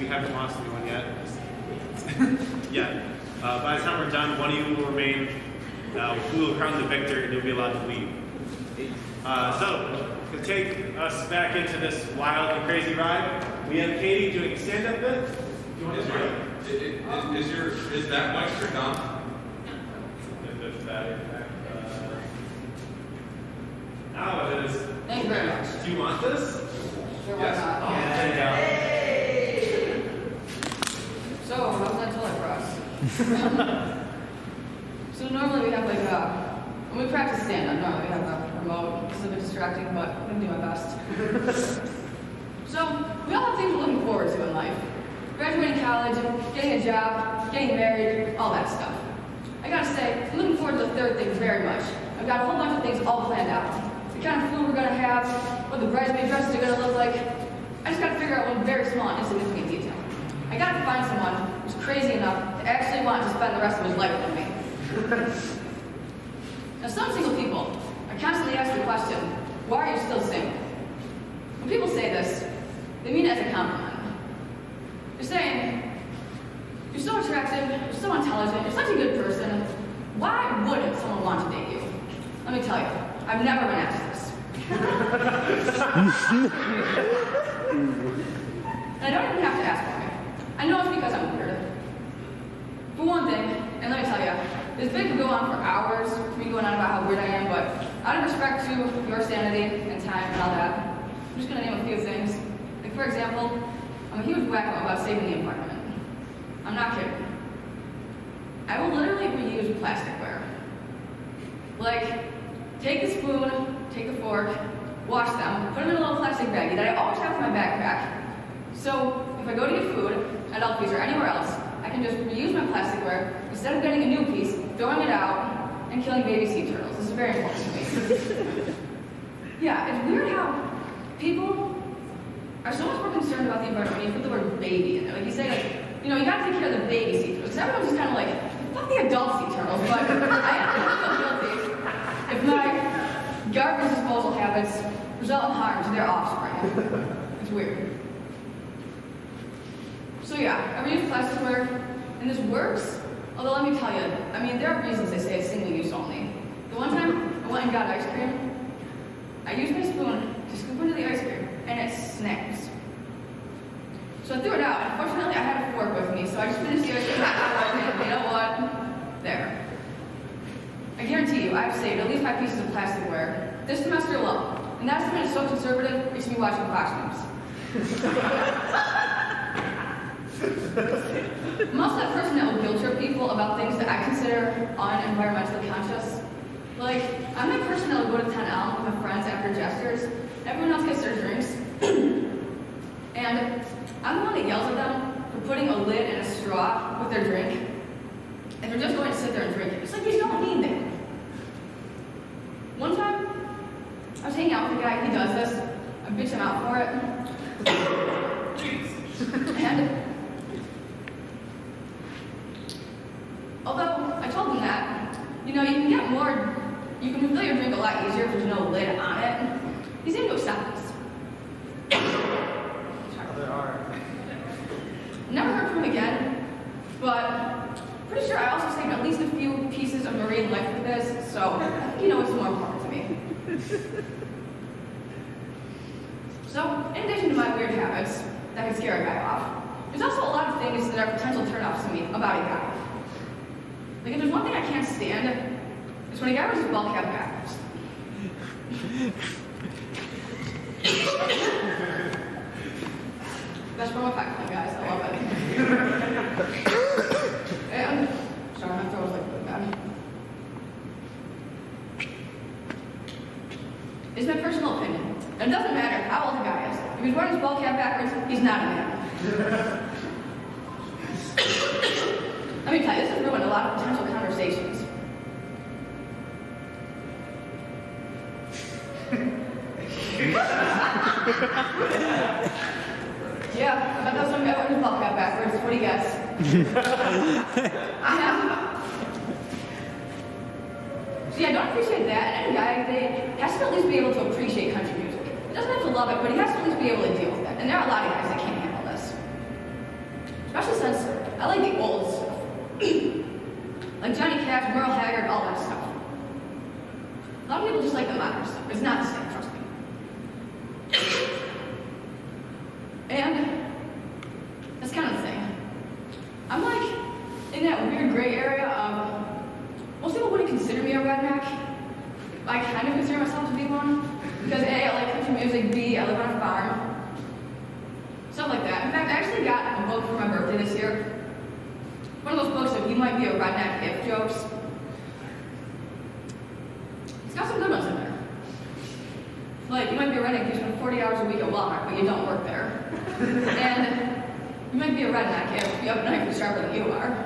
we haven't lost anyone yet. Yeah. By the time we're done, one of you will remain. We will crown the victor, and you'll be allowed to leave. So, to take us back into this wild and crazy ride, we have Katie doing a stand-up bit. You want to do it? Is that mic turned on? Now it is. Thank you very much. Do you want this? Sure, why Yes. not? Oh, there you go. So, how's that toilet for us? So normally we have like when we practice stand-up, normally we have a remote. It's a bit distracting, but I'm gonna do my best. So, we all have things we're looking forward to in life. Graduating college, getting a job, getting married, all that stuff. I gotta say, I'm looking forward to the third thing very much. I've got a whole bunch of things all planned out. The kind of food we're gonna have, what the bridesmaid dresses are gonna look like. I just gotta figure out one very small and insignificant detail. I gotta find someone who's crazy enough to actually want to spend the rest of his life with me. Now, some single people are constantly asked the question, why are you still single? When people say this, they mean it as a compliment. They're saying, you're so attractive, you're so intelligent, you're such a good person. Why wouldn't someone want to date you? Let me tell you, I've never been asked this. And I don't even have to ask why. I know it's because I'm weird. For one thing, and let me tell you, this bit could go on for hours, me going on about how weird I am, but out of respect to your sanity and time and all that, I'm just gonna name a few things. Like, for example, I'm a huge wacko about saving the environment. I'm not kidding. I will literally reuse plasticware. Like, take the spoon, take the fork, wash them, put them in a little plastic baggie that I always have in my backpack. So, if I go to get food at Alfie's or anywhere else, I can just reuse my plasticware instead of getting a new piece, throwing it out, and killing baby sea turtles. This is very important to me. Yeah, it's weird how people are so much more concerned about the environment when you put the word baby in there. Like you say, like, you know, you gotta take care of the baby sea turtles. Because everyone's just kind of like, fuck the adult sea turtles, but I actually feel guilty if my garbage disposal habits result in harm to their offspring. It's weird. So yeah, I reuse plasticware, and this works. Although let me tell you, I mean, there are reasons they say it's single use only. The one time I went and got ice cream, I used my spoon to scoop into the ice cream, and it snaps. So I threw it out. Unfortunately, I had a fork with me, so I just finished the ice cream. And you know what? There. I guarantee you, I've saved at least 5 pieces of plasticware this semester alone. And that estimate is so conservative, it should be watching Fox News. I'm also that person that will guilt trip people about things that I consider un-environmentally conscious. Like, I'm that person that will go to 10L with my friends after Jesters. Everyone else gets their drinks. And I'm the one that yells at them for putting a lid and a straw with their drink. And they're just going to sit there and drink it. It's like, you don't need that. One time, I was hanging out with a guy, he does this. I bitch him out for it. And although I told him that, you know, you can get more, you can refill your drink a lot easier if there's no lid on it. He seemed to accept this. There are. Never heard from him again, but pretty sure I also saved at least a few pieces of marine life with this, so I think you know what's more important to me. So, in addition to my weird habits that can scare a guy off, there's also a lot of things that are potential turnoffs to me about a guy. Like, if there's one thing I can't stand, it's when a guy wears his ball cap backwards. That's from a faculty, guys. I love it. And, sorry, my throat was like really bad. It's my personal opinion. And it doesn't matter how old the guy is. If he's wearing his ball cap backwards, he's not a man. Let me tell you, this has ruined a lot of potential conversations. Yeah, I bet that was some guy wearing his ball cap backwards. What do you guess? See, I don't appreciate that. And any guy, they has to at least be able to appreciate country music. He doesn't have to love it, but he has to at least be able to deal with it. And there are a lot of guys that can't handle this. like Johnny Cash, Merle Haggard, all that stuff. A lot of people just like the modern stuff. It's not the same, trust me. And that's kind of the thing. I'm like in that weird gray area of most people wouldn't consider me a redneck. I kind of consider myself to be one because A, I like country music, B, I live on a farm. Stuff like that. In fact, I actually got a book for my birthday this year. One of those books of you might be a redneck if jokes. It's got some good ones in there. Like, you might be a redneck, you spend 40 hours a week at Walmart, but you don't work there. And you might be a redneck if you have a knife that's sharper than you are.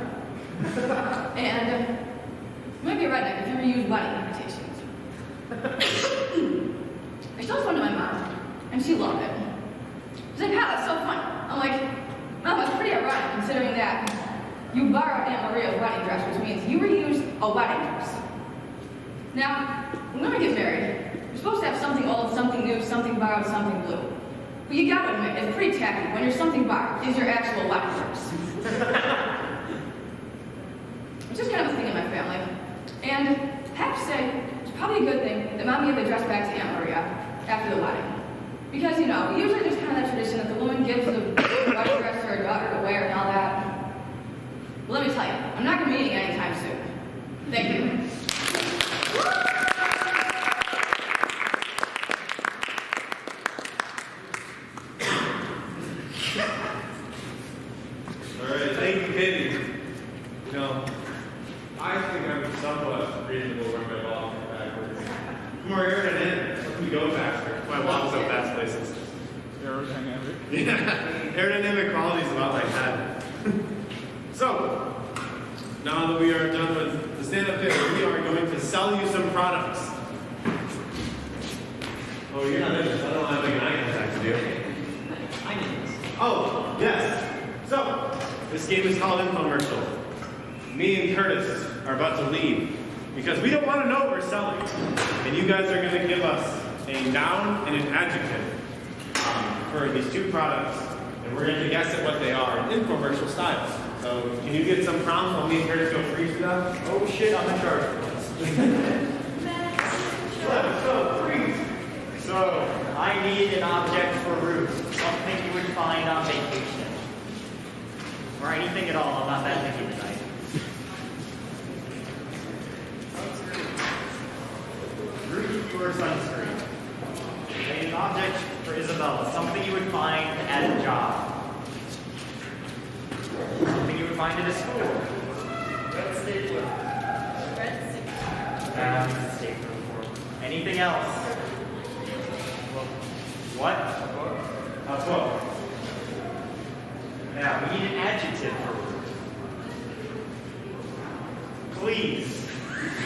And you might be a redneck if you ever use wedding invitations. I showed one to my mom, and she loved it. She's like, "Wow, that's so fun." I'm like, "Mom, that's pretty ironic considering that you borrowed Aunt Maria's wedding dress, which means you reused a wedding dress." Now, when women get married, you're supposed to have something old, something new, something borrowed, something blue. But you gotta admit, it's pretty tacky when your something borrowed is your actual wedding dress. It's just kind of a thing in my family. And I have to say, it's probably a good thing that Mom gave the dress back to Aunt Maria after the wedding. Because, you know, usually there's kind of that tradition that the woman gives the wedding dress to her daughter to wear and all that. Well, let me tell you, I'm not going to be meeting anytime soon. Thank you. All right, thank you, Katie. You know, I think I'm somewhat reasonable when my walk backwards. More aerodynamic. Let me go faster. My walk so fast places. Aerodynamic. Yeah, aerodynamic quality is about like that. So, now that we are done with the stand-up bit, we are going to sell you some products. Oh, you're not in this. I don't have any eye contact with you. I need this. Oh, yes. So, this game is called Infomercial. Me and Curtis are about to leave because we don't want to know what we're selling. And you guys are going to give us a noun and an adjective for these two products. And we're going to guess at what they are in infomercial style. So, can you get some prompts while me and Curtis go freeze through that? Oh shit, I'm in charge of this. Let's go, freeze. So, I need an object for Ruth. Something you would find on vacation. Or anything at all, I'm not that picky tonight. Ruth, your sunscreen. I need an object for Isabella. Something you would find at a job. Something you would find at a school. Red stapler. Red stapler. That's a stapler for. Anything else? What? A book. Now, we need an adjective for Ruth. Please.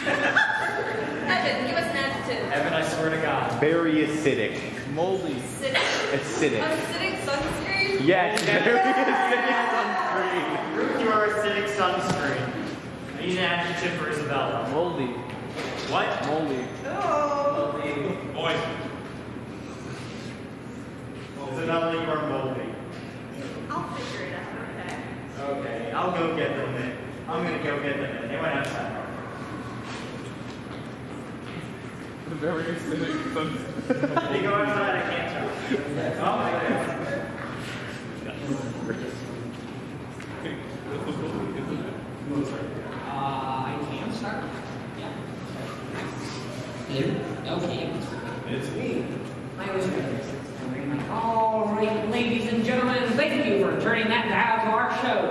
Evan, give us an adjective. Evan, I swear to God. Very acidic. Moldy. Acidic. Acidic. Acidic sunscreen. Yes, very acidic. Ruth, you are acidic sunscreen. I need an adjective for Isabella. Moldy. What? Moldy. Oh. Moist. Isabella, you are moldy. I'll figure it out, okay? Okay, I'll go get them then. I'm gonna go get them then. They went outside. Very acidic. They go outside, I can't tell. Oh my God. I can start. Yeah. Hello? Okay. It's me. I was ready. All right, ladies and gentlemen, thank you for turning that dial to our show.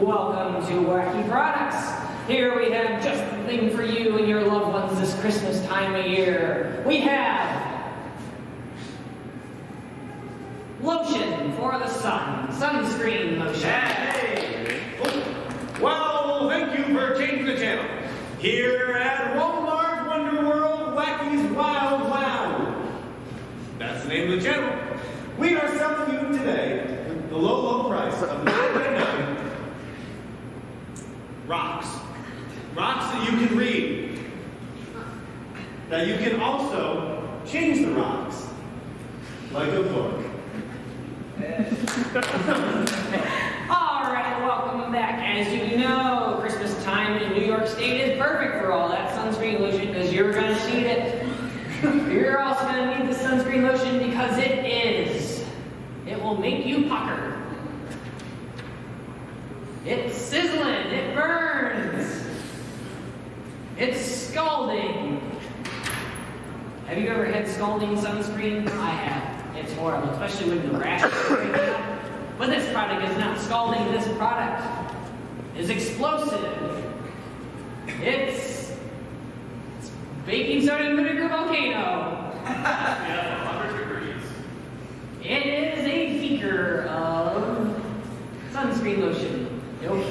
Welcome to Wacky Products. Here we have just the thing for you and your loved ones this Christmas time of year. We have lotion for the sun, sunscreen lotion. Hey! Well, thank you for changing the channel. Here at Walmart Wonder World Wacky's Wild Wow. That's the name of the channel. We are selling you today the low price of $9.99 rocks. Rocks that you can read. That you can also change the rocks. Like a book. All right, welcome back. As you know, Christmas time in New York State will make you pucker. It's sizzling, it burns. It's scalding. Have you ever had scalding sunscreen? I have. It's horrible, especially when the rash is breaking out. But this product is not scalding. This product is explosive. It's baking soda and vinegar volcano. Yeah, 100 degrees. It is a beaker of sunscreen lotion. Nope.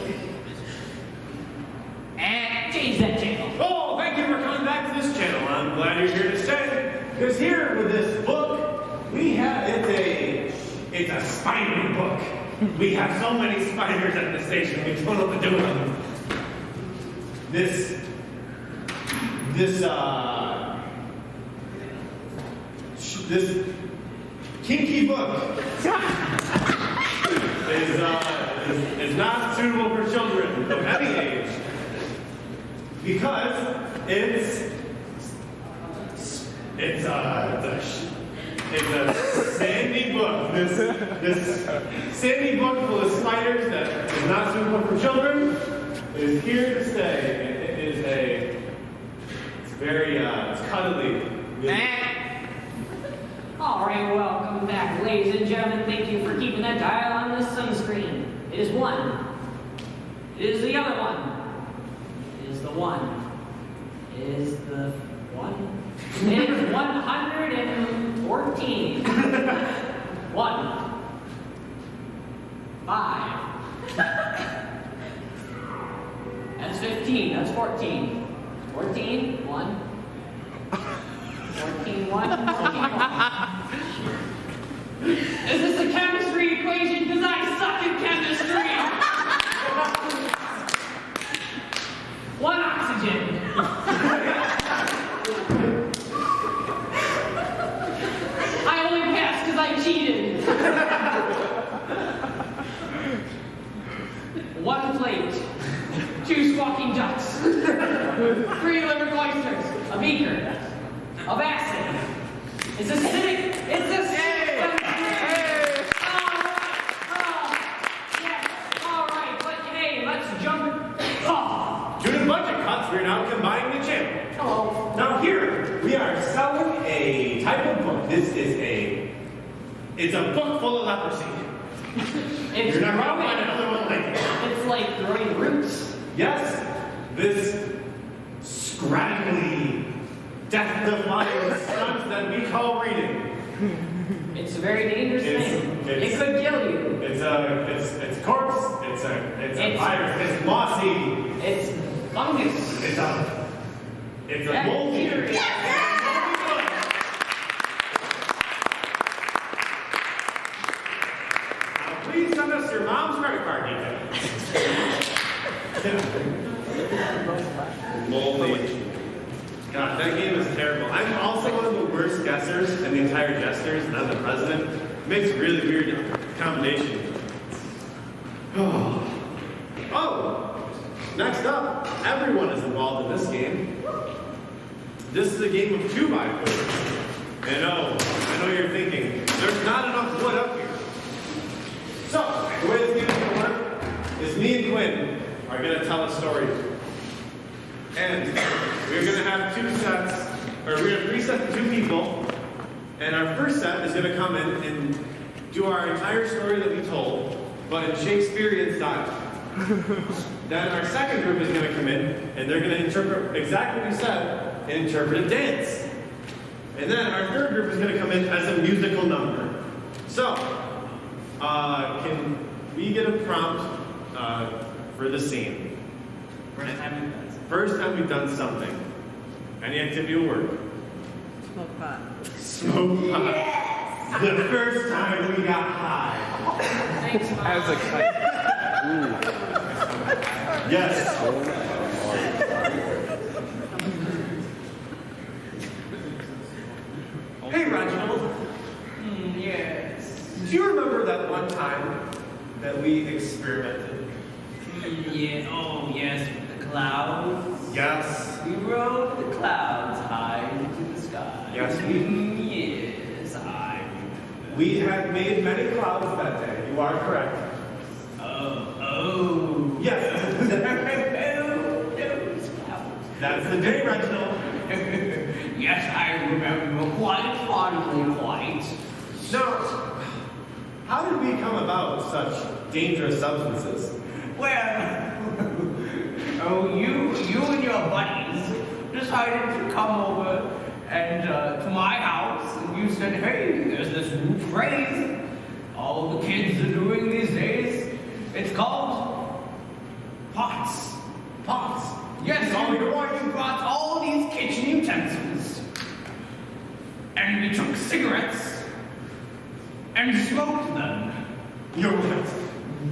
And change that channel. Oh, thank you for coming back to this channel. I'm glad you're here to stay. Because here with this book, we have it's a spider book. We have so many spiders at the station, we don't know what to do with them. This kinky book is not suitable for children of any age because it's a sandy book. This sandy book full of spiders that is not suitable for children is here to stay. It's very it's cuddly. All right, welcome back, ladies and gentlemen. Thank you for keeping that dial on this sunscreen. It is one. It is the other one. It is the one. It is the one. It is 114. 1. 5. That's 15. That's 14. 14. 1. 14, 1. 14, 1. Is this a chemistry equation? Because I suck at chemistry. 1 oxygen. I only passed because I cheated. 1 plate. 2 squawking ducks. 3 liver oysters. A beaker. Of acid. It's acidic. It's acidic. All right. But hey, let's jump. Due to the budget cuts, we're now combining the channel. Hello. Now here, we are selling a type of book. It's a book full of leprosy. It's You're not going to growing. find another one like it. It's like growing roots. Yes, this scraggly, death-defying stunt that we call reading. It's a very dangerous thing. It could kill you. It's corpse. It's a virus. It's mossy. It's fungus. It's a moldy. Now, please send us your mom's credit card details. Moldy. God, that game is terrible. I'm also one of the worst guessers in the entire Jesters, and I'm the president. It makes a really weird combination. Oh, next up, everyone is involved in this game. This is a game of 2x4. And I know you're thinking, there's not enough wood up here. So, the way this game is going to work is me and Quinn are going to tell a story. And we're going to have 2 sets, or we're going to 3 sets of 2 people. And our first set is going to come in and do our entire story that we told, but in Shakespearean style. Then our second group is going to come in, and they're going to interpret exactly what we said and interpret a dance. And then our third group is going to come in as a musical number. So, can we get a prompt for the scene? First time we've done something. Any activity will work. Smoke pot. Smoke pot. Yes! The first time we got high. Thanks, Mom. As a kite. Yes. Hey, Reginald. Yes. Do you remember that one time that we experimented? Yeah, oh yes, with the clouds. Yes. We rode the clouds high into the sky. Yes, we- Yes, I remember We had made many clouds that day. You are correct. Oh. Yes. Those clouds. That's the day, Reginald. Yes, I remember quite fondly, quite. Now, how did we come about such dangerous substances? Well, oh, you and your buddies decided to come over and to my house, and you said, hey, there's this new craze all the kids are doing these days. It's called pots. Pots. Yes, you brought all these kitchen utensils, and we took cigarettes and smoked them. You're right.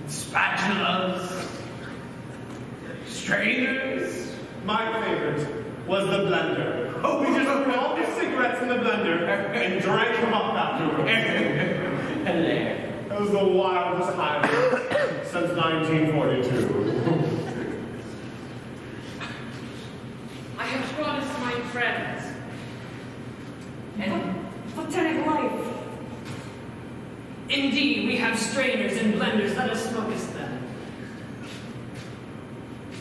Spatulas, strainers. My favorite was the blender. Oh, we just put all the cigarettes in the blender and drank them up afterwards. That was the wildest time since 1942. I have promised my friends and botanic life. Indeed, we have strainers and blenders. Let us smoke us them.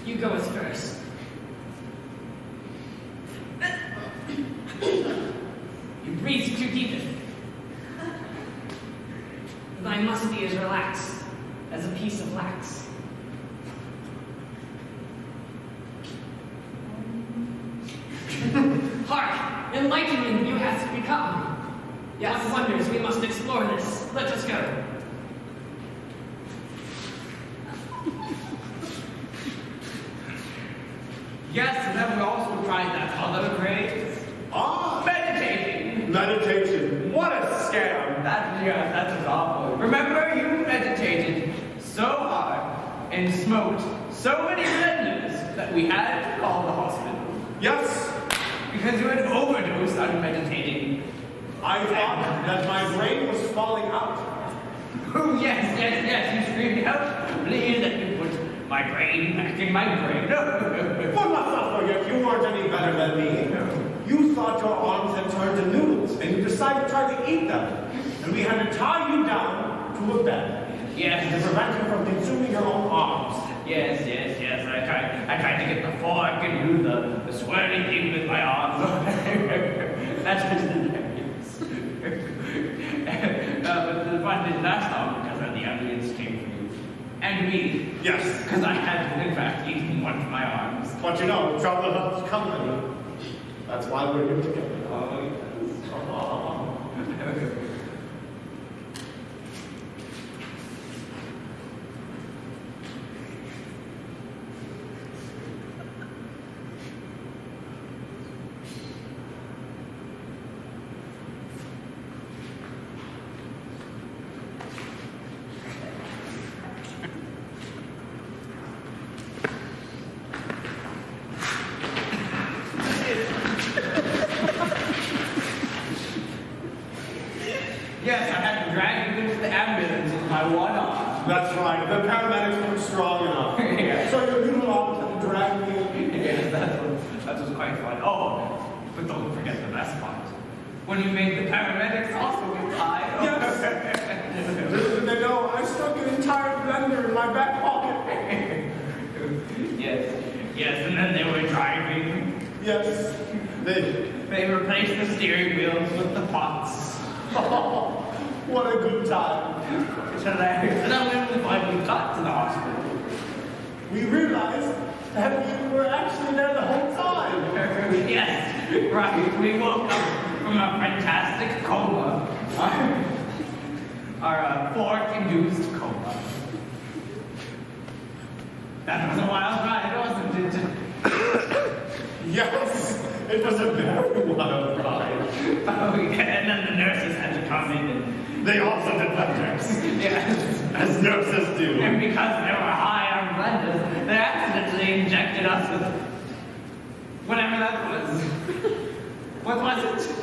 You go as first. You breathe too deeply. Thy must be as relaxed as a piece of wax. Hark! Enlightenment you have become. Yes. What wonders, we must explore this. Let us go. Yes, and then we also tried that other craze. Ah, Meditating. meditation. What a scam. That was awful. Remember, you meditated so hard and smoked so many blenders that we had to call the hospital. Yes, Because you had overdosed on meditating. I thought that my brain was falling out. Oh, yes, you screamed out, please let me put my brain back in my brain. But let's not forget, you weren't any better than me. You thought your arms had turned to noodles, and you decided to try to eat them. And we had to tie you down to a bed to Yes, prevent you from consuming your own arms. yes. I tried to get the fork and do the swirly thing with my arms. That's just hilarious. But the fun didn't last long because the ambulance came for you. And me. Yes, Because I had, in fact, eaten one of my arms. but you know, trouble loves company. That's why we're here together. Oh, yes. Yes, I had to drag you into the ambulance with my one arm. That's right, the paramedics weren't strong enough. Yeah. So your little arms had to drag me. Yes, that was quite fun. Oh, but don't forget the best part. When you made the paramedics also get tied. Yes. Little did they know, I stuck an entire blender in my back pocket. Yes, and then they were driving. Yes, They replaced the steering wheels with the pots. oh, what a good time. It's hilarious. And then when we finally got to the hospital, We realized that you were actually there the whole time. yes, right, we woke up from a fantastic coma. Our fork-induced coma. That was a wild ride, wasn't it? Yes, it was a very wild ride. Oh, yeah, and then the nurses had to come in and, They also did blenders, yes. as nurses do. And because they were high on blenders, they accidentally injected us with whatever that was. What was it?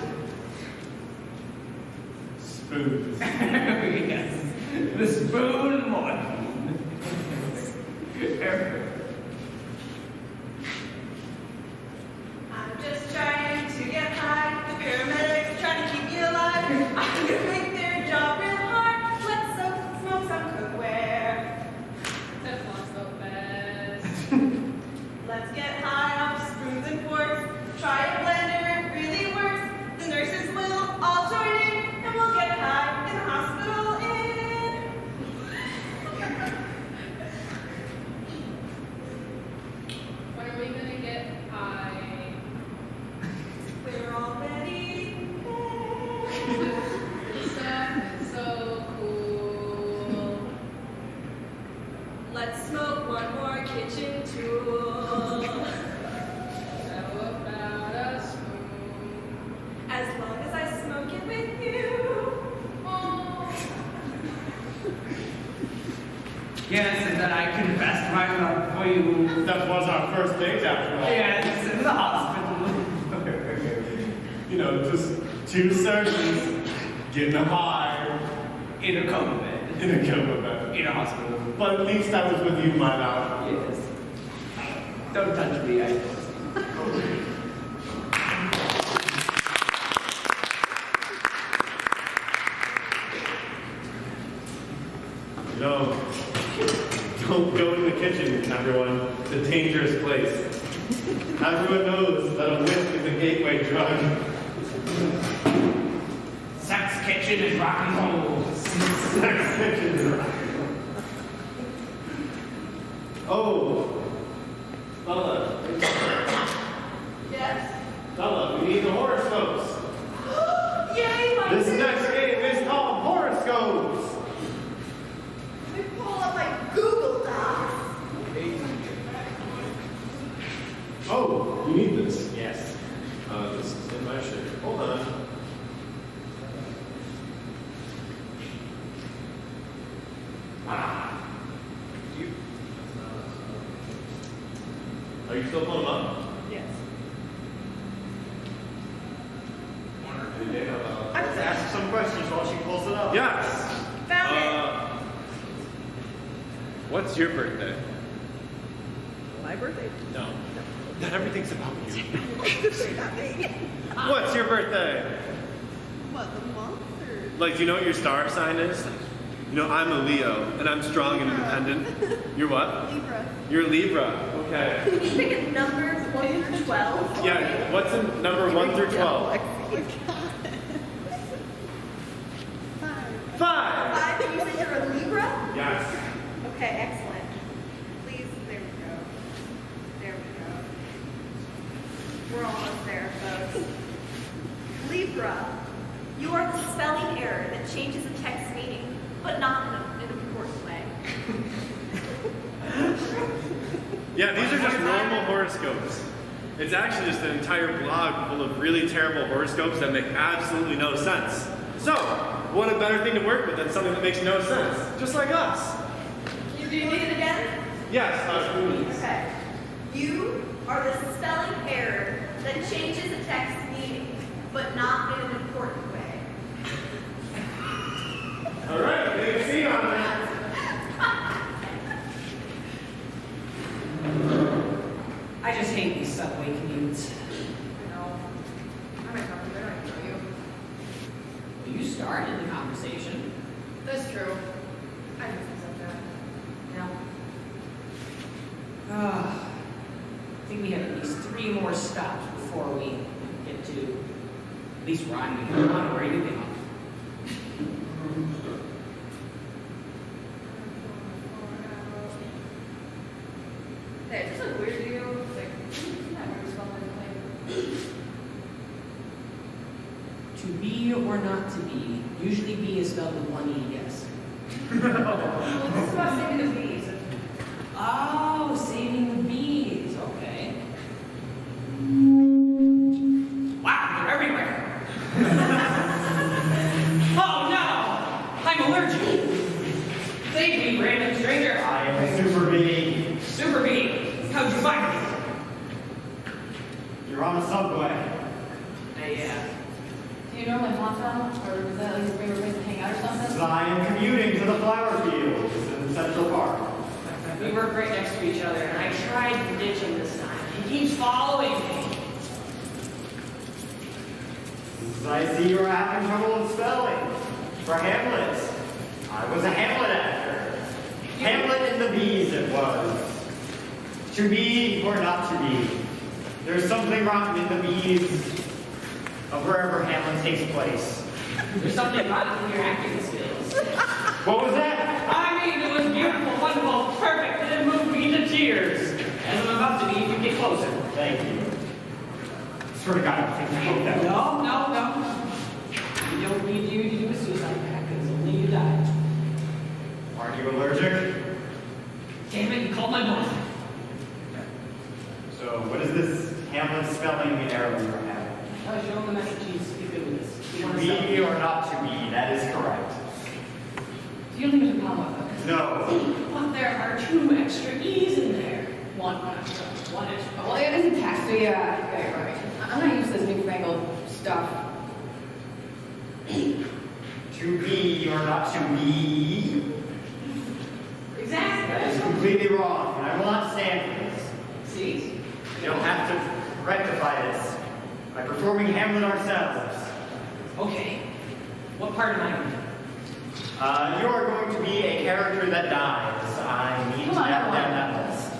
Spoons. Yes, the spoon morphine. I'm just trying to get high. The paramedics trying to keep me alive. I'm gonna make their job Let's get high off spoons and forks. Try a blender, it really works. The nurses will all join in, and we'll get high in the hospital When are we gonna get high? We're already This stuff is so cool. Let's smoke one more kitchen tool. How about a spoon? As long as I smoke it with you. Oh. Yes, and then I confessed my love for you. That was our first date after all. Yes, in the hospital. You know, just two surgeons getting high In a coma bed. in a coma bed. In a hospital. But at least I was with you, my love. Yes. Don't touch me, I You know, don't go in the kitchen, everyone. It's a dangerous place. Everyone knows that a whiff is a gateway drug. Sex kitchen is rock and roll. Sex kitchen is rock. Oh, Bella. Yes. Bella, we need the horoscopes. Yay, my This next game is called horoscopes. Let me pull up my Google Docs. Oh, you need this. Yes. This is in my shirt. Hold on. Are you still pulling them up? Yes. I have to ask some questions while she pulls it up. Yes. Found it. What's your birthday? My birthday? No. Not everything's about you. Not me. What's your birthday? What, the month or? Like, do you know what your star sign is? You know, I'm a Leo, and I'm strong and independent. You're what? Libra. You're a Libra. Okay. Can you pick a number 1 through 12? Yeah, what's in number 1 through 12? 5. 5, and you said you're a Libra? Yes. Okay, excellent. Please, there we go. There we go. We're almost there, folks. Libra, you are the spelling error that changes a text meaning, but not in an important way. Yeah, these are just normal horoscopes. It's actually just an entire blog full of really terrible horoscopes that make absolutely no sense. So, what a better thing to work with than something that makes no sense, just like us. Do you need it again? Yes, please. Okay. You are the spelling error that changes a text meaning, but not in an important way. All right, take a seat on that. I just hate these subway commutes. I know. I'm not talking about you. You started the conversation. That's true. I just accept that. I think we have at least 3 more stops before we get to at least Rodney. Ron, where are you going? Hey, is this a weird to you? It's like, isn't that weird spelling like? To be or not to be. Usually B is spelled with 1 E, yes. Well, this is about saving the bees. Oh, saving the bees. Okay. Wow, they're everywhere. Oh no! I'm allergic. Save me, random stranger. I am a super bee. Super bee. How'd you find me? You're on a subway. Yeah. Do you normally haunt them? Or is that like your favorite place to hang out or something? I am commuting to the flower fields in Central Park. We work right next to each other, and I tried to ditch him this time. He keeps following me. I see you're having trouble in spelling. For Hamlet. I was a Hamlet actor. Hamlet and the Bees it was. To be or not to be, there's something rotten in the bees of wherever Hamlet takes place. There's something wrong with your acting skills. What was that? I mean, it was beautiful, wonderful, perfect, and it moved me to tears. As I'm about to be, if you get closer. Thank you. Swear to God, I'll take my hope that. No. We don't need you to do a suicide pact, because only you die. Aren't you allergic? Damn it, you called my bluff. So, what is this Hamlet spelling error you have? Show him the message he's good with this. You To want to be stop? or not to be, that is correct. You don't think there's a problem with it? No. But there are 2 extra E's in there. One extra. Well, it isn't text, so yeah, you're right. I'm not used to this newfangled stuff. To be or not to be, Exactly. that is completely wrong, and I will not stand for this. See? You'll have to rectify this by performing Hamlet ourselves. Okay. What part am I going to do? You are going to be a character that dies. I need to Come on, narrow come on. down that list.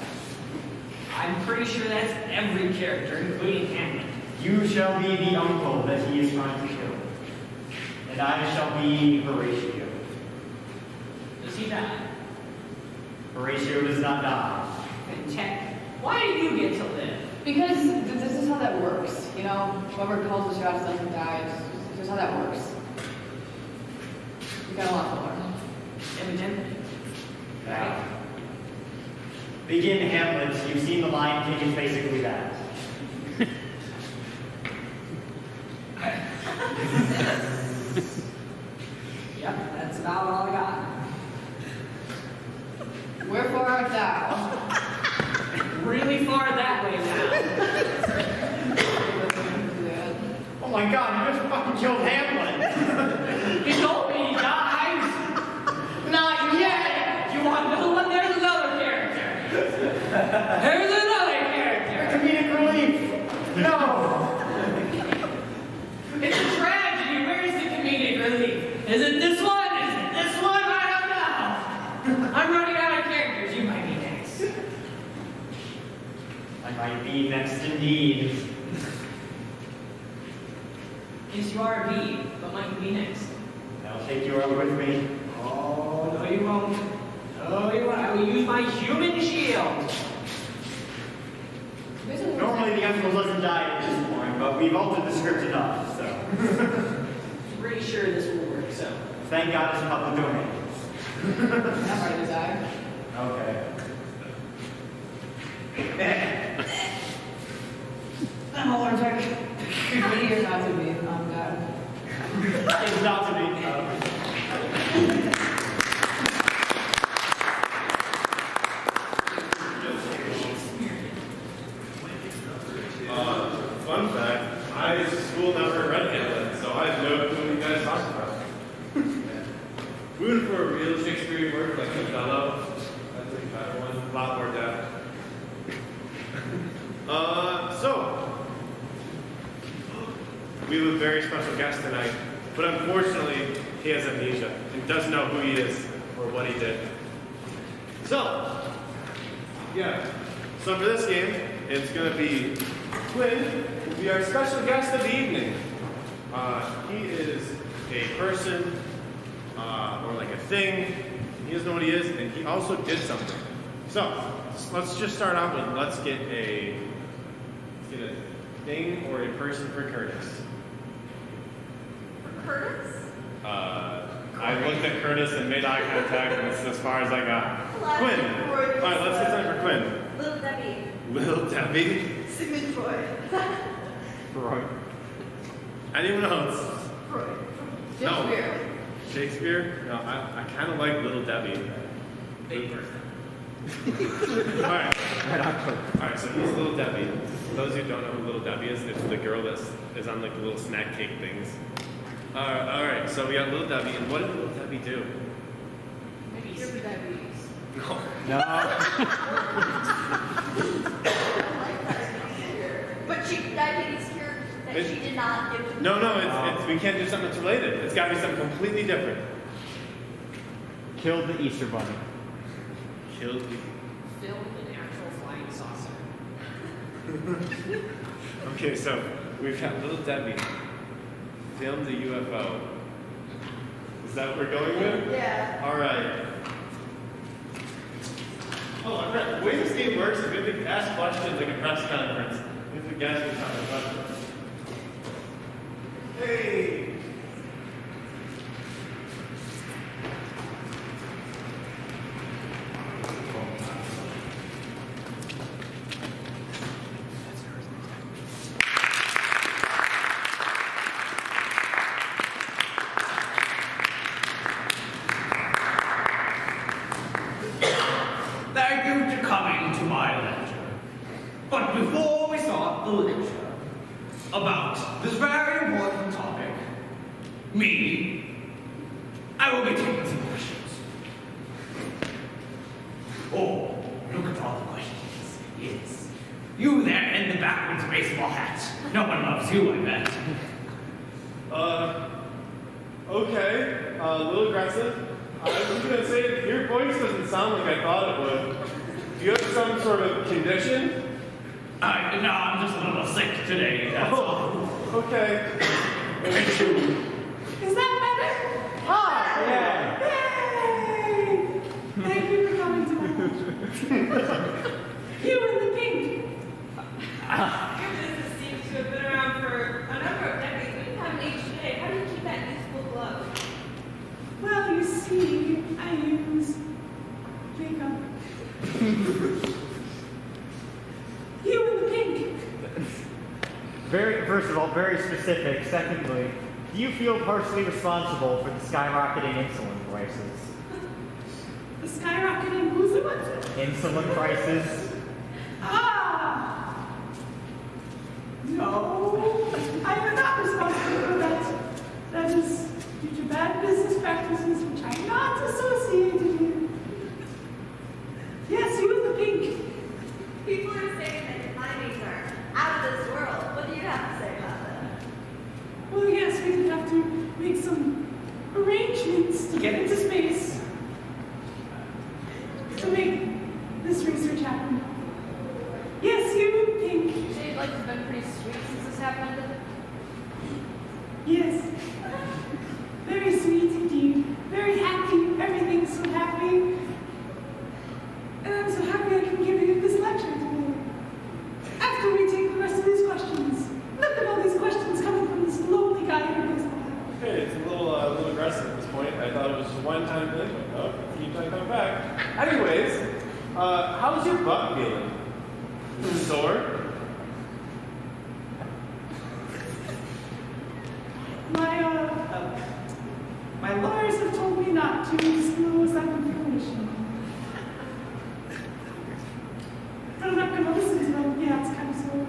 I'm pretty sure that's every character, including Hamlet. You shall be the uncle that he is trying to kill. And I shall be Horatio. Does he die? Horatio does not die. Fantastic. Why do you get to live? Because this is how that works, you know? Whoever calls the shots doesn't die. It's just how that works. You got a lot to learn. Evidently. Now, begin Hamlet. You've seen the Lion King. It's basically that. Yep, that's about all I got. Wherefore art thou? Really far that way now. Oh my God! You just fucking killed Hamlet. He told me he dies. Not yet. You want another one? There's another character. There's another character. Comedic relief. No. It's a tragedy. Where's the comedic relief? Is it this one? Is it this one? I don't know. I'm running out of characters. You might be next. I might be next indeed. Yes, you are a bee, but might you be next? I'll take you out with me. Oh, no you won't. No you won't. I will use my human shield. Normally the uncle doesn't die at this point, but we've altered the script enough, so. Pretty sure this will work, so. Thank God it's public domain. That part of his eye. Okay. I'm allergic. Me or not to be. Oh, God. It's not to be. Fun fact, my school never read Hamlet, so I have no clue what you guys talked about. We went for a real Shakespearean word like Othello. That's a better one, a lot more depth. So, we have a very special guest tonight, but unfortunately, he has amnesia and doesn't know who he is or what he did. So, yeah. So for this game, it's going to be Quinn, will be our special guest of the evening. He is a person, or like a thing. He doesn't know what he is, and he also did something. So, let's just start out with let's get a thing or a person for Curtis. For Curtis? I looked at Curtis and made eye contact, and it's as far as I got. Quinn. All right, let's get something for Quinn. Little Debbie. Little Debbie. Sigmund Freud. Freud. Anyone else? Freud. No. Shakespeare. Shakespeare? No, I kind of like Little Debbie. Big person. All right. All right, so he's Little Debbie. For those who don't know who Little Debbie is, it's the girl that is on like the little snack cake things. All right, so we got Little Debbie, and what did Little Debbie do? Maybe Give her diabetes. No. No. But diabetes cure that It- she did not give to No, it's we can't do something that's related. It's got to be something completely different. Killed the Easter Bunny. Killed. Filled an actual flying saucer. Okay, so we've got Little Debbie filmed a UFO. Is that what we're going with? Yeah. All right. Oh, I forgot. The way this game works is we have to ask questions like a press conference. We have to guess what's on the question. Hey! Thank you for coming to my lecture. But before we start the lecture about this very important topic, I will be taking some questions. Oh, look at all the questions. Yes. You there in the backwards baseball hat. No one loves you, I bet. Okay. A little aggressive. I was gonna say, your voice doesn't sound like I thought it would. Do you have some sort of condition? No, I'm just a little sick today, that's all. Okay. Is that better? Ah, yeah. Yay! Thank you for coming to my lecture. You in the pink. Your business seems to have been around for a number of decades, but you haven't aged today. How do you keep that youthful glow? Well, you see, I use makeup. You in the pink. First of all, very specific. Secondly, do you feel partially responsible for the skyrocketing insulin prices? The skyrocketing who's the what? Insulin prices? Ah! No, I am not responsible for that. That is due to bad business practices which I'm not associated with. Yes, you in the pink. People are saying that your findings are out of this world. What do you have to say about that? Well, yes, we did have to make some arrangements to get into space to make this research happen. Yes, you in pink. Say life has been pretty sweet since this happened. Yes. Very sweet indeed. Very happy. Everything's so happy. And I'm so happy I can give you this lecture today. After we take the rest of these questions. Look at all these questions coming from this lonely guy in a baseball hat. Okay, it's a little aggressive at this point. I thought it was a one-time thing, but no, it keeps on coming back. Anyways, how's your butt feeling? Is it sore? My lawyers have told me not to disclose that information. But I'm not going to listen to them. Yeah, it's kind of sore.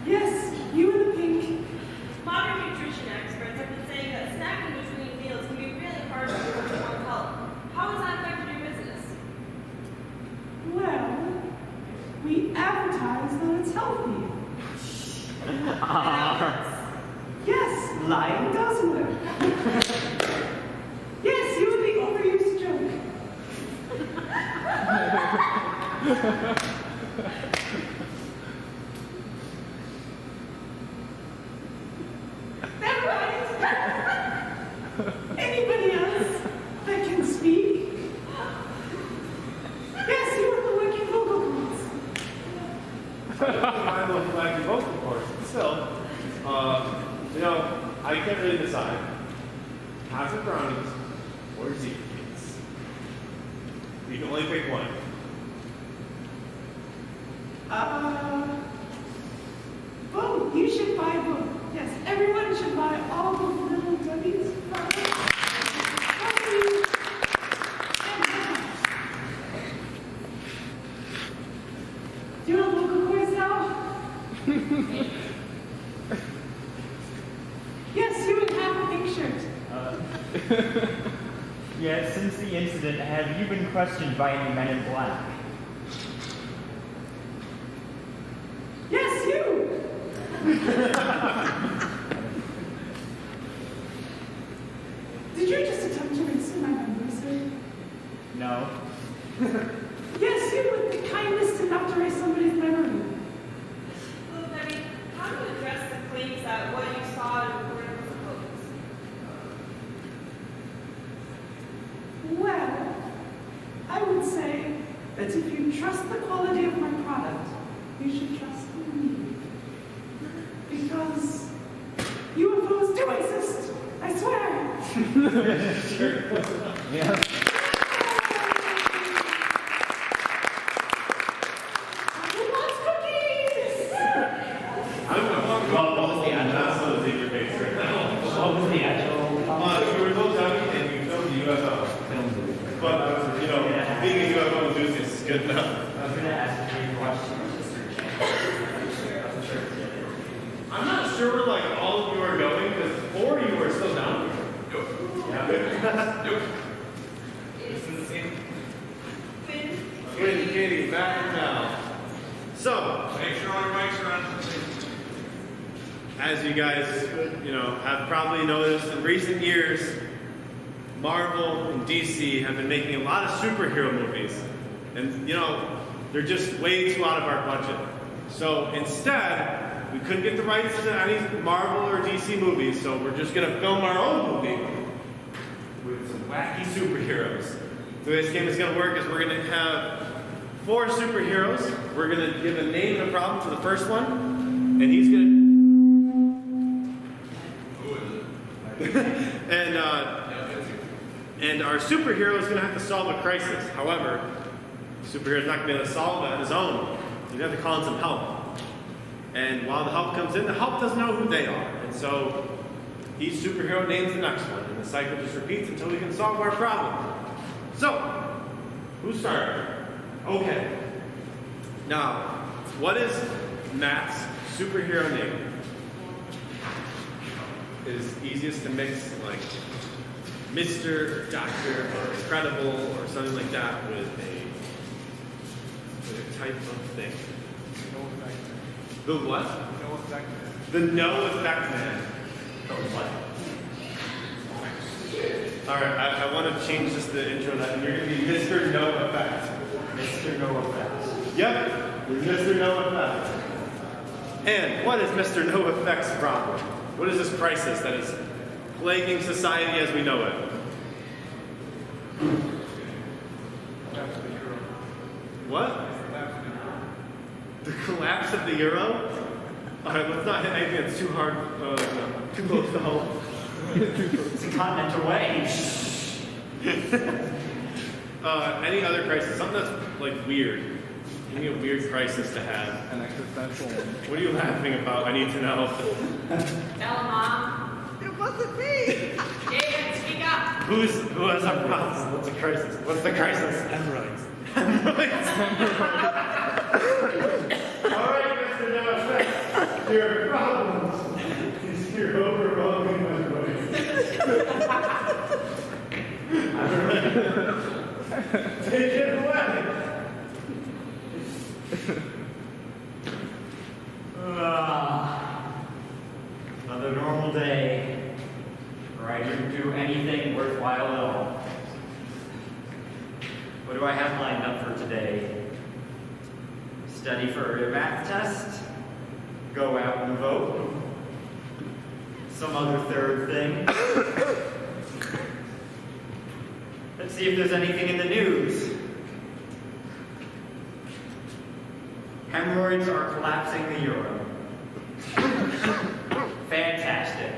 Yes, you in the pink. Modern nutrition experts have been saying that snacking between meals can be really hard for one's health. How has that affected your business? Well, we advertise that it's healthy. Yes, lying does work. Yes, you would be overused joke. Never mind. Anybody else that can speak? Yes, you were the working vocal cords. I love wacky vocal cords. Still, I can't really decide. Cosmic brownies or Zeke cakes. You can only pick one. Both. You should buy both. Yes, everyone should buy all of Little Debbie's products. Coffee and donuts. Do you want vocal cords now? Yes, you would have a pink shirt. Yeah, since the incident, have you been questioned by any men in black? Yes, you. Did you just attempt to insult my memory, sir? No. Well, I would say that if you trust the quality of my product, you should trust in me. Because UFOs do exist, I swear. Yeah. Who wants cookies? Well, what was the actual? That's your face right now. What was the actual? You were both talking and you filmed the UFO. But, being a UFO enthusiast is good enough. I was going to ask you a question. I'm not sure, all of you are going, because 4 of you are still down here. Nope. Yeah. Nope. Katie, back now. So, Make sure all your mics are on. as you guys, have probably noticed in recent years, Marvel and DC have been making a lot of superhero movies. And, they're just way too out of our budget. So instead, we couldn't get the rights to any Marvel or DC movies, so we're just going to film our own movie with some wacky superheroes. The way this game is going to work is we're going to have 4 superheroes. We're going to give a name and a problem to the first one, and he's going to... and our superhero is going to have to solve a crisis. However, the superhero is not going to be able to solve it on his own. He's going to have to call in some help. And while the help comes in, the help doesn't know who they are. And so each superhero names the next one, and the cycle just repeats until we can solve our problem. So, who's starting? Okay. Now, what is Matt's superhero name? It is easiest to mix Mr. or Doctor or Incredible or something like that with a type of thing. The what? No effect. The no effect man. The what? Alright, I want to change just the intro that you're going to be Mr. No Effect. Mr. No Effect. Yep, you're Mr. No Effect. And what is Mr. No Effect's problem? What is this crisis that is plaguing society as we know it? What? The collapse of the euro? Alright, let's not hit anything that's too hard, too close to home. It's a continent away. Any other crisis? Something that's weird. Give me a weird crisis to have. An existential one. What are you laughing about? I need to know. Tell him, Mom. It wasn't me. David, speak up. Who has a problem? What's the crisis? What's the crisis? Hemorrhoids. Alright, Mr. No Effect. Your problem is you're overwhelming my voice. Take it away. Another normal day where I didn't do anything worthwhile at all. What do I have lined up for today? Study for a math test? Go out and vote? Some other third thing? Let's see if there's anything in the news. Hemorrhoids are collapsing the euro. Fantastic.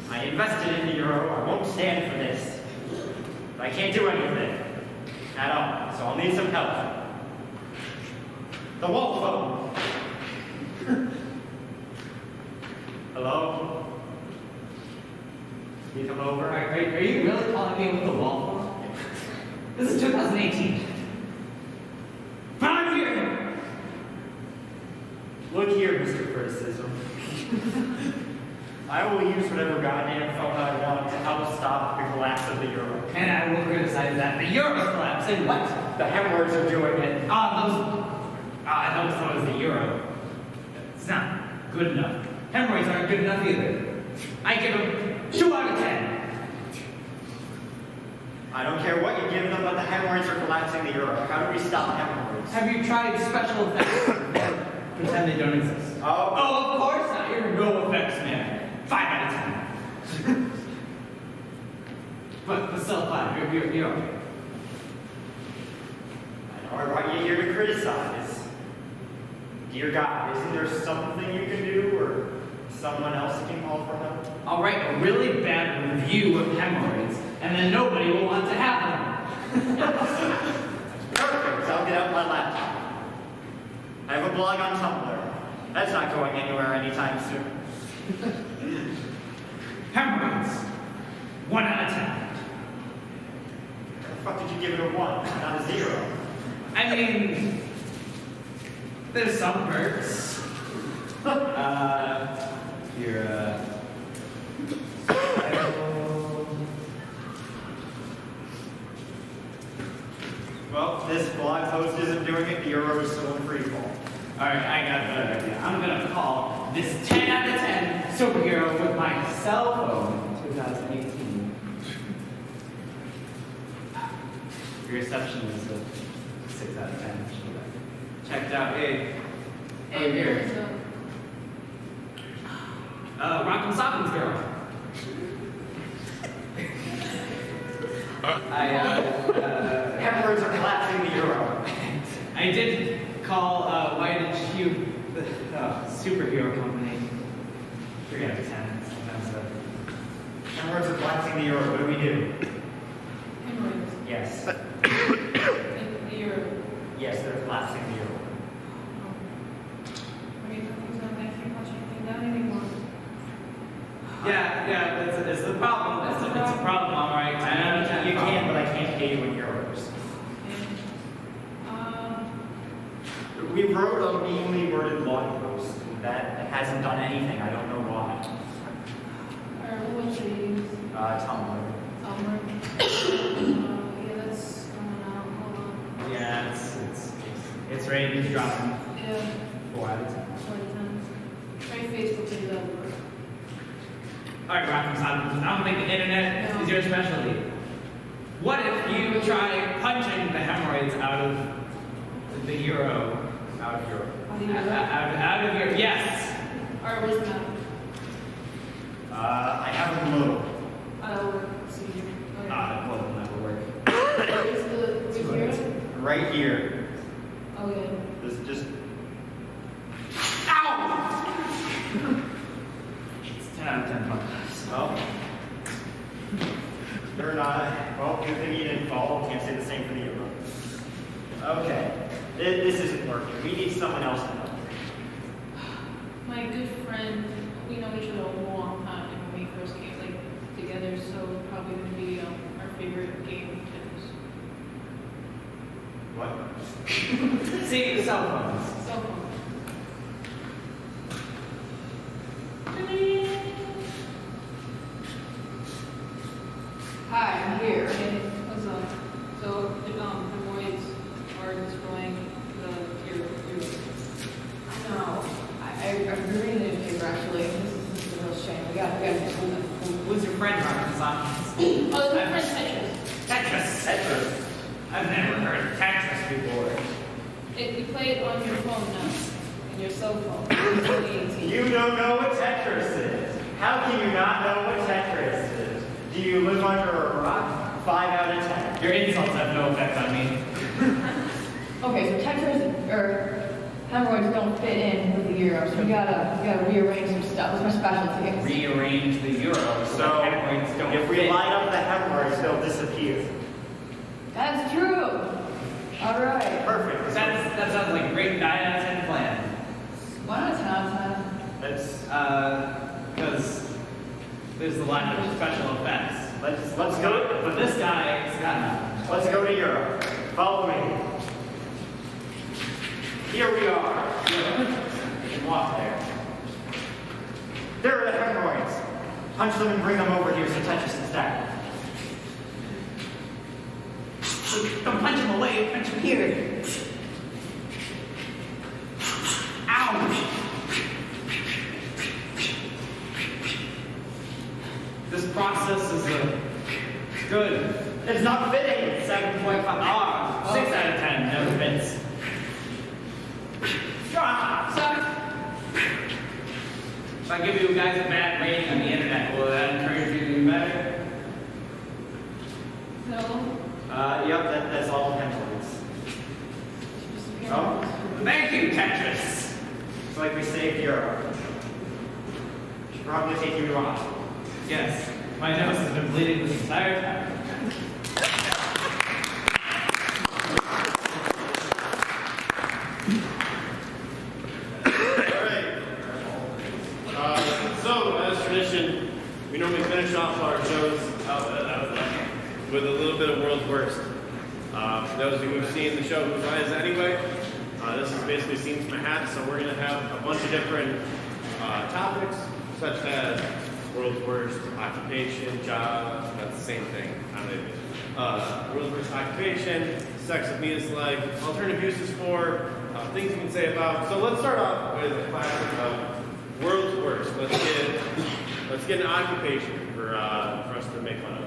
I invested in the euro. I won't stand for this. But I can't do anything at all, so I'll need some help. The wall phone. Hello? Can you come over? Are you really calling me with the wall phone? This is 2018. I'm here! Look here, Mr. Criticism. I will use whatever goddamn phone I want to help stop the collapse of the euro. And I will criticize that. The euro's collapsing. What? The hemorrhoids are doing it. Those the euro. It's not good enough. Hemorrhoids aren't good enough either. I give them 2 out of 10. I don't care what you give them, but the hemorrhoids are collapsing the euro. How do we stop hemorrhoids? Have you tried special effects? Pretend they don't exist. Oh, Of course not. You're no effects man. 5 out of 10. But still fine. You're okay. I know I brought you here to criticize. Dear God, isn't there something you can do, or someone else you can call for help? I'll write a really bad review of hemorrhoids, and then nobody will want to have them. Perfect. I'll get out my laptop. I have a blog on Tumblr. That's not going anywhere anytime soon. Hemorrhoids. 1 out of 10. How the fuck did you give it a 1, not a 0? I mean, there's some perks. You're, Well, this blog post isn't doing it. The euro is still in free fall. Alright, I got a better idea. I'm gonna call this 10 out of 10 superhero with my cell phone 2018. Your reception is a 6 out of 10. Checked out. Hey. Hey, here. Rock'em Sock'em's girl. Hemorrhoids are collapsing the euro. I did call White and Cube the superhero company. 3 out of 10. Hemorrhoids are collapsing the euro. What do we do? Hemorrhoids. Yes. In the euro. Yes, they're collapsing the euro. I mean, nothing's not making much anything down anymore. Yeah, it's the problem. It's a problem, all right. You can, but I can't pay you in euros. And, We wrote a meanly worded blog post that hasn't done anything. I don't know why. or what should we use? Tumblr. Yeah, that's coming out. Hold on. Yeah, it's ready to drop in Yeah, 4 out of 10. 40 times. Try Facebook to do that work. All right, Rock'em Sock'em. I don't think the internet is your specialty. What if you try punching the hemorrhoids out of the euro? Out of Europe. Out of your yes. Alright, where's the map? I have a globe. That'll work. See. Okay. It will never work. Where's the hero? Right here. Oh, yeah. This just. It's 10 out of 10 punches. Well. They're not. Well, good thing you didn't fall. Can't say the same for the euro. Okay. This isn't working. We need someone else to help. My good friend, we know each other a long time, and when we first came together, so probably gonna be our favorite game tennis. What? See, the cell phones. Cell phone. Hi, I'm here. Okay, what's up? So, hemorrhoids are destroying the euro. No, I've been reading the newspaper actually. This is a real shame. We got to do something. Who's your friend, Rock'em Sock'em? Oh, it's my friend Tetris. Tetris. I've never heard of Tetris before. You play it on your phone now, on your cell phone. It's really easy. You don't know what Tetris is. How can you not know what Tetris is? Do you live under a rock? 5 out of 10. Your insults have no effect on me. Okay, so Tetris or hemorrhoids don't fit in with the euro, so we gotta rearrange some stuff. That's my specialty. Rearrange the euro so So, hemorrhoids don't if we fit. line up the hemorrhoids, they'll disappear. That's true. All right. Perfect. That sounds like a great 9 out of 10 plan. 1 out of 10 out of 10. That's Because there's a lot of special effects. let's go. But this guy's got nothing. Let's go to Europe. Follow me. Here we are. You can walk there. There are the hemorrhoids. Punch them and bring them over here so Tetris instead. Don't punch him away, punch him here. Ouch! This process is good. It's not fitting. 7.5. 6 out of 10. Never fits. If I give you guys a bad rating on the internet, will that encourage you to do better? No. Yep, that's all pencils. Oh, thank you, Tetris. It's like we saved Euro. Should probably take you off. Yes, my nose has been bleeding this entire time. So, as tradition, we normally finish off our shows with a little bit of World's Worst. For those of you who've seen the show Whose Line Is It Anyway? This is basically Scenes from a Hat, so we're going to have a bunch of different topics, such as World's Worst Occupation, job, that's the same thing. World's Worst Occupation, Sex with Me is Like, alternative uses for, things you can say about. So let's start off with a classic of World's Worst. Let's get an occupation for us to make fun of.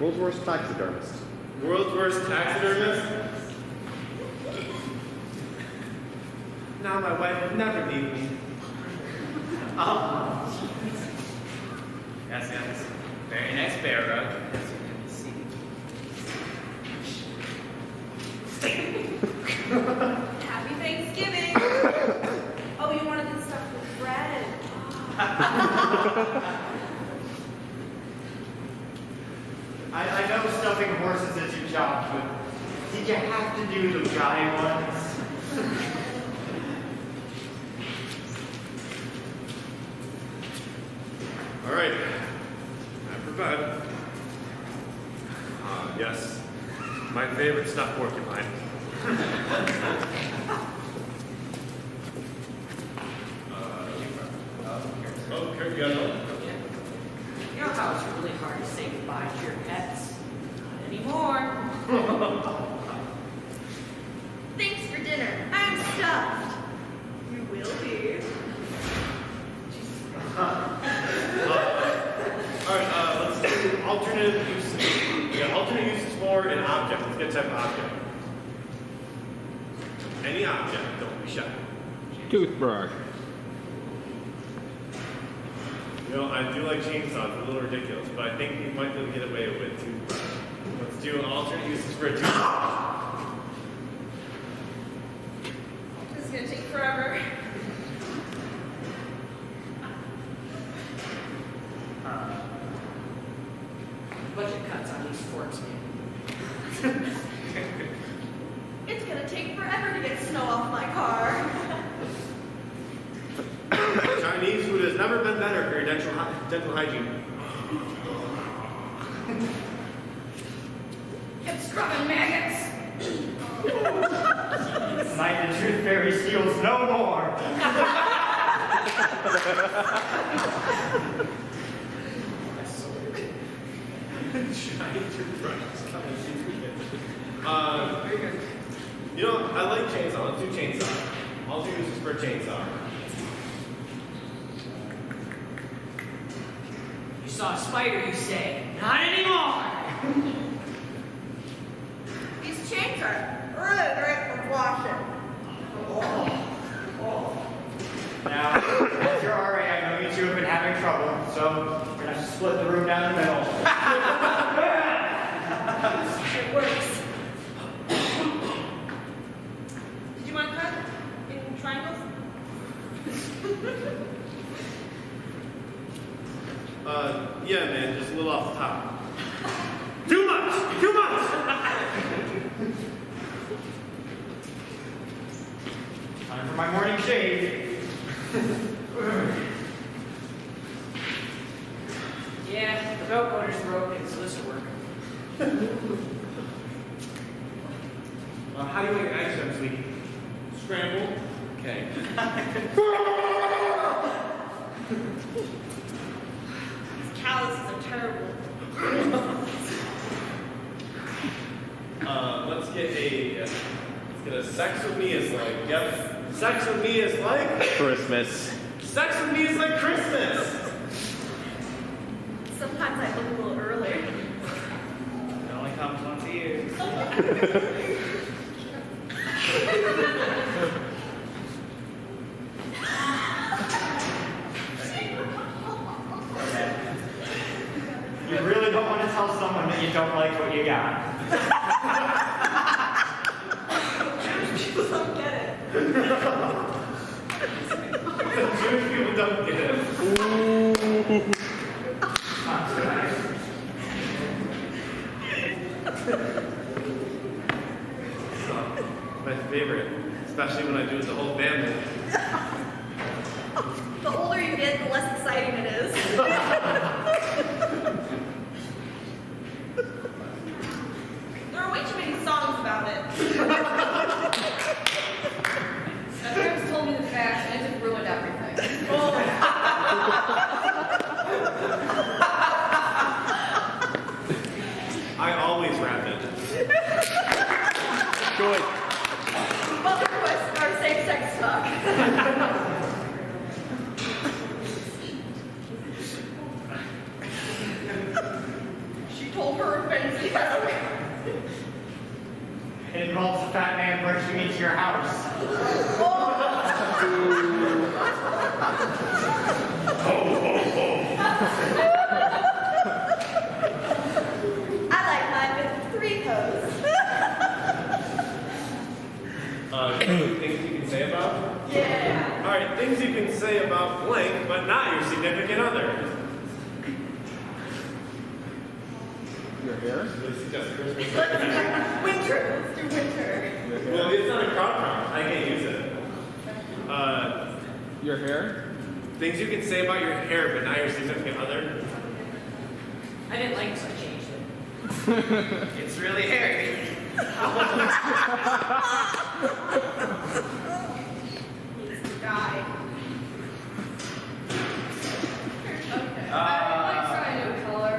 World's worst taxidermist. World's Worst Taxidermist? Now my wife would never leave me. Oh. Yes, yes. Very nice bear rug. As you can see. Happy Thanksgiving. Oh, you wanted this stuff with bread. I know stuffing horses is your job, but did you have to do the dry ones? All right. Time for bed. Yes. My favorite stuffed porcupine. Oh, here we go. You know how it's really hard to say goodbye to your pets? Not anymore. Thanks for dinner. I'm stuffed. You will be. All right, let's do alternative uses. We got alternate uses for an object. Let's get type of object. Any object, don't be shy. Toothbrush. You know, I do like chainsaws, a little ridiculous, but I think we might be able to get away with toothbrush. Let's do an alternate uses for a toothbrush. This is gonna take forever. Budget cuts on these forks, man. It's gonna take forever to get snow off my car. Chinese food has never been better for your dental hygiene. It's scrubbing maggots. Tonight the Truth Fairy steals no more. You know, I like chainsaw. Let's do chainsaw. Alternate uses for a chainsaw. You saw a spider, you say. Not anymore! These chains are really great for washing. Now, as you're RA, I know you two have been having trouble, so we're gonna have to split the room down the middle. It works. Did you want to cut in triangles? Yeah, man, just a little off the top. Too much! Too much! Time for my morning shave. Yeah, the belt motor's broken, so this will work. How do you make an ice cream sweet? Scramble. Okay. These calluses are terrible. Let's get a sex with me is like, yep. Sex with me is like? Christmas. Sex with me is like Christmas. Sometimes I look a little early. It only comes once a year. You really don't want to tell someone that you don't like what you got. Jewish people don't get it. Jewish people don't get it. My favorite, especially when I do it with the whole family. The older you get, the less exciting it is. There are way too many songs about it. My parents told me the facts and it just ruined everything. I always rap it. Good. Mother requests our same-sex talk. She told her fancy joke. It involves a fat man bursting into your house. I like mine with 3 toes. Things you can say about? Yeah. All right, things you can say about blank, but not your significant other. Your hair? Winter. Let's do winter. Your hair? Well, it's not a crowd prompt. I can't use it. Your hair? Things you can say about your hair, but not your significant other. I didn't like so I changed it. It's really hairy. Needs to die. Okay. I might try a new color.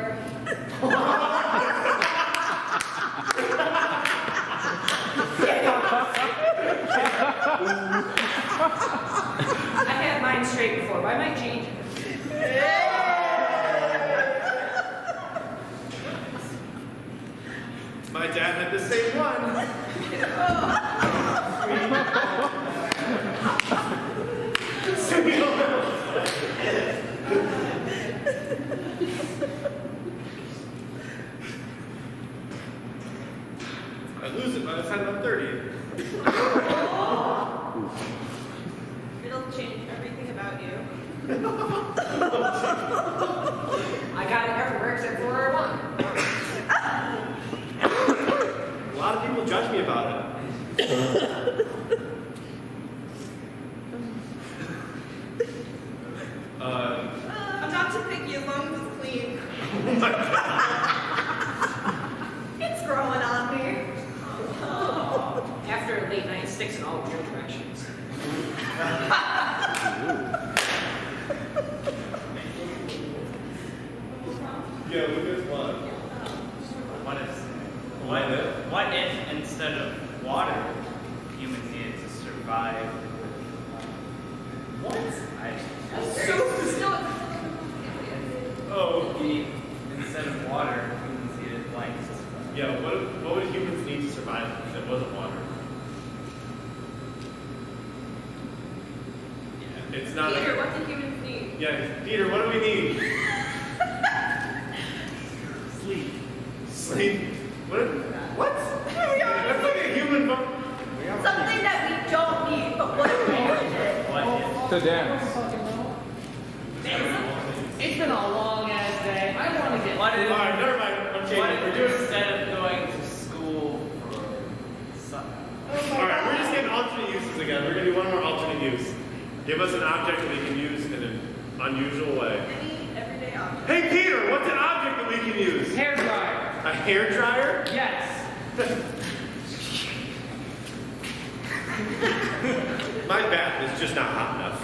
I had mine straight before, but I might change it. My dad had the same one. I lose it by the time I'm 30. It'll change everything about you. I got it everywhere except for one. A lot of people judge me about it. I'm not too picky as long as it's clean. It's growing on me. After a late night, sticks in all weird directions. Yeah, look at one. What if instead of water, humans needed to survive? What? Oh, Instead of water, humans needed light to survive. yeah. What would humans need to survive if it wasn't water? Yeah, it's not. Peter, what do humans need? Yeah, Peter, what do we need? Sleep. Sleep. What? That's like a human. Something that we don't need, but what if we needed it? What To dance. It's been a long ass day. I want to get. What if, All right, never mind. I'm what changing. We're if doing. instead of going to school for something? All right, we're just getting alternate uses again. We're gonna do one more alternate use. Give us an object that we can use in an unusual way. Any everyday object. Hey, Peter, what's an object that we can use? Hair dryer. A hair dryer? Yes. My bath is just not hot enough.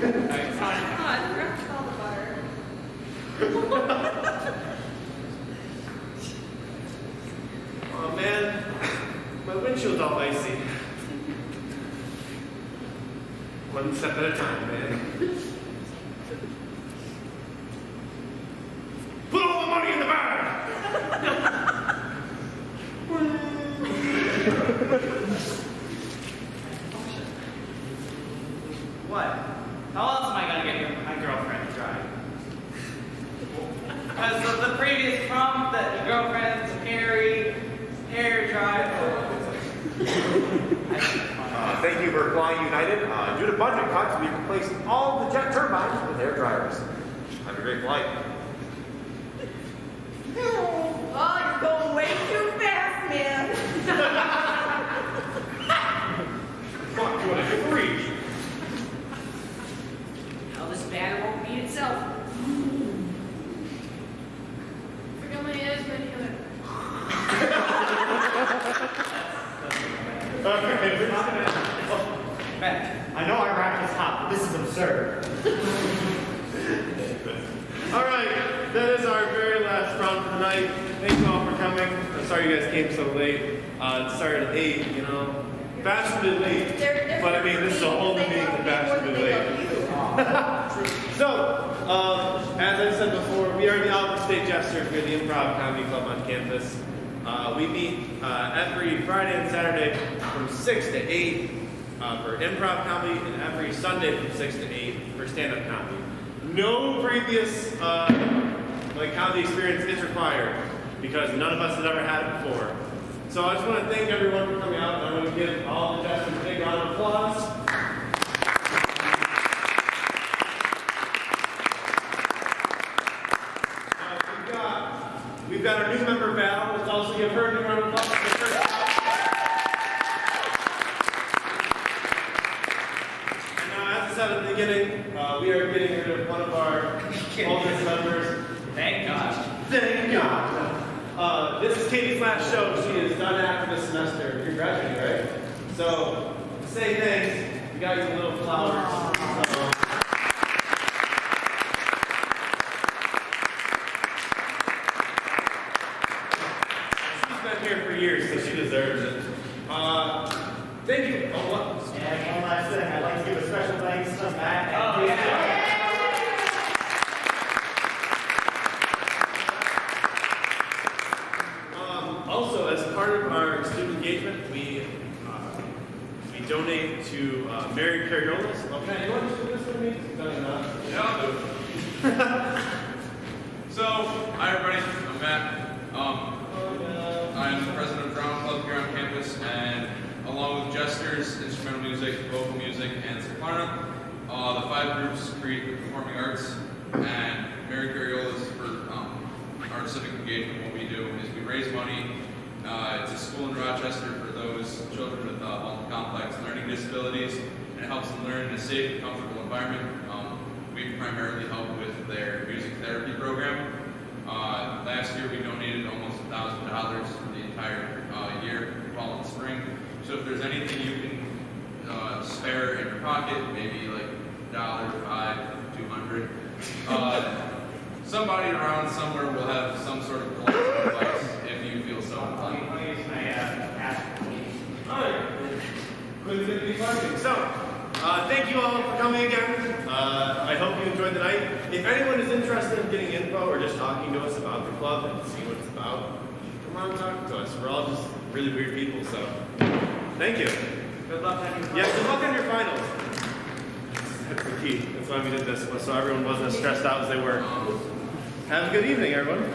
Come on, we're up to all the butter. Oh man, my windshield's all icy. One step at a time, man. Put all the money in the bag! What? How else am I gonna get my girlfriend to drive? Because the previous prompt that the girlfriend's hair dryer. Thank you for flying United. Due to budget cuts, we've replaced all the jet turbines with air dryers. Have a great flight. Oh, you're going way too fast, man. Fuck, you want to reach? Now this batter won't beat itself. Forget my ears, manipulator. I know I racked this hot, but this is absurd. All right, that is our very last round for the night. Thank you all for coming. I'm sorry you guys came so late. It started at 8, you know. Fashionably late. But I mean, this is a whole new meeting to fashionably late. So, as I said before, we are the Albert State Jesters. We're the Improv Comedy Club on campus. We meet every Friday and Saturday from 6 to 8 for improv comedy, and every Sunday from 6 to 8 for stand-up comedy. No previous comedy experience is required because none of us has ever had it before. So I just want to thank everyone for coming out, and I want to give all the Jesters a big round of applause. We've got our new member Val. Let's also give her a big round of applause. And now, as I said at the beginning, we are getting rid of one of our oldest members. Thank God. Thank God. This is Katie's last show. She is done after this semester. You're graduating, right? So, to say thanks, we got you a little flowers. She's been here for years, so she deserves it. Thank you. Oh, what? And one last thing, I'd like to give a special thanks to Matt and Also, as part of our student engagement, we donate to Mary Carriolas. Okay, you want to do this with me? No, you're not. Yeah, I'll do it. So, hi everybody, I'm Matt. I'm the president of Drama Club here on campus, and along with Jesters, instrumental music, vocal music, and Soprano, the 5 groups create the performing arts, and Mary Carriolas for our civic engagement. What we do is we raise money. It's a school in Rochester for those children with multi-complex learning disabilities, and it helps them learn in a safe and comfortable environment. We primarily help with their music therapy program. Last year we donated almost $1,000 for the entire year, fall and spring. So if there's anything you can spare in your pocket, maybe like $1, $5, $200, somebody around somewhere will have some sort of collection device if you feel so inclined. Alright. Couldn't get any parking. So, thank you all for coming again. I hope you enjoyed the night. If anyone is interested in getting info or just talking to us about the club and see what it's about, come on and talk to us. We're all just really weird people, so thank you. Good luck on your Yeah, good luck on your finals. That's the key. That's why we did this, so everyone wasn't as stressed out as they were. Have a good evening, everyone.